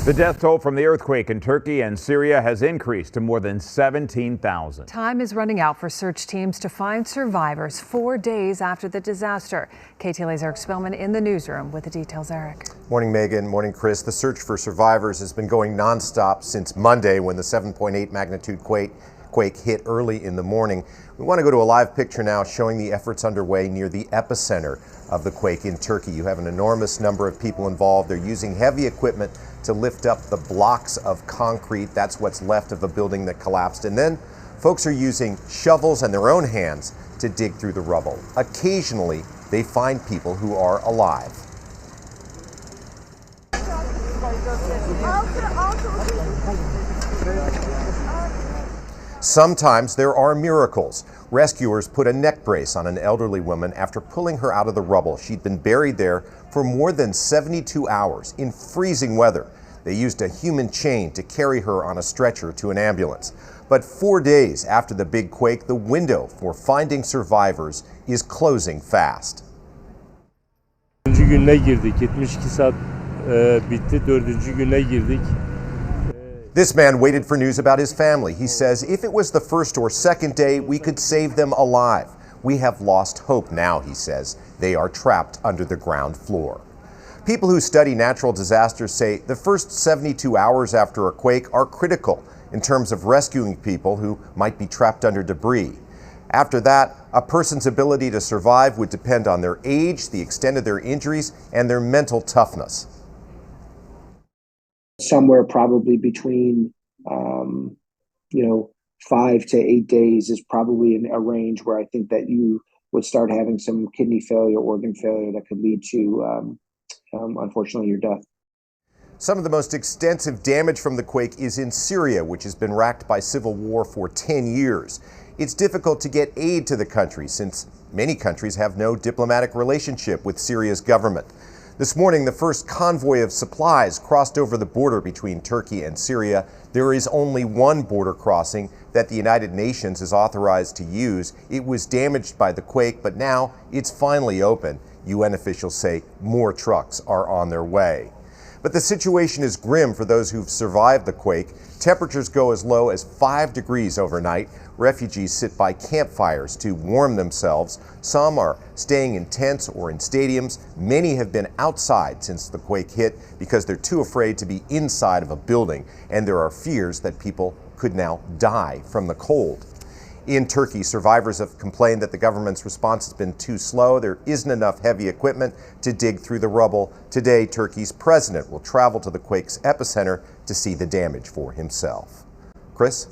The death toll from the earthquake in Turkey and Syria has increased to more than 17,000. Time is running out for search teams to find survivors 4 days after the disaster. KTLA's Eric Spellman in the newsroom with the details. Eric. Morning, Megan. Morning, Chris. The search for survivors has been going nonstop since Monday when the 7.8 magnitude quake hit early in the morning. We want to go to a live picture now showing the efforts underway near the epicenter of the quake in Turkey. You have an enormous number of people involved. They're using heavy equipment to lift up the blocks of concrete. That's what's left of the building that collapsed. And then folks are using shovels and their own hands to dig through the rubble. Occasionally, they find people who are alive. Sometimes there are miracles. Rescuers put a neck brace on an elderly woman after pulling her out of the rubble. She'd been buried there for more than 72 hours in freezing weather. They used a human chain to carry her on a stretcher to an ambulance. But 4 days after the big quake, the window for finding survivors is closing fast. Gününe girdik. 72 saat bitti. 4. güne girdik. This man waited for news about his family. He says if it was the first or second day, we could save them alive. We have lost hope now, he says. They are trapped under the ground floor. People who study natural disasters say the first 72 hours after a quake are critical in terms of rescuing people who might be trapped under debris. After that, a person's ability to survive would depend on their age, the extent of their injuries, and their mental toughness. Somewhere probably between 5 to 8 days is probably in a range where I think that you would start having some kidney failure, organ failure that could lead to, unfortunately, your death. Some of the most extensive damage from the quake is in Syria, which has been racked by civil war for 10 years. It's difficult to get aid to the country since many countries have no diplomatic relationship with Syria's government. This morning, the first convoy of supplies crossed over the border between Turkey and Syria. There is only one border crossing that the United Nations is authorized to use. It was damaged by the quake, but now it's finally open. UN officials say more trucks are on their way. But the situation is grim for those who've survived the quake. Temperatures go as low as 5 degrees overnight. Refugees sit by campfires to warm themselves. Some are staying in tents or in stadiums. Many have been outside since the quake hit because they're too afraid to be inside of a building. And there are fears that people could now die from the cold. In Turkey, survivors have complained that the government's response has been too slow. There isn't enough heavy equipment to dig through the rubble. Today, Turkey's president will travel to the quake's epicenter to see the damage for himself. Chris?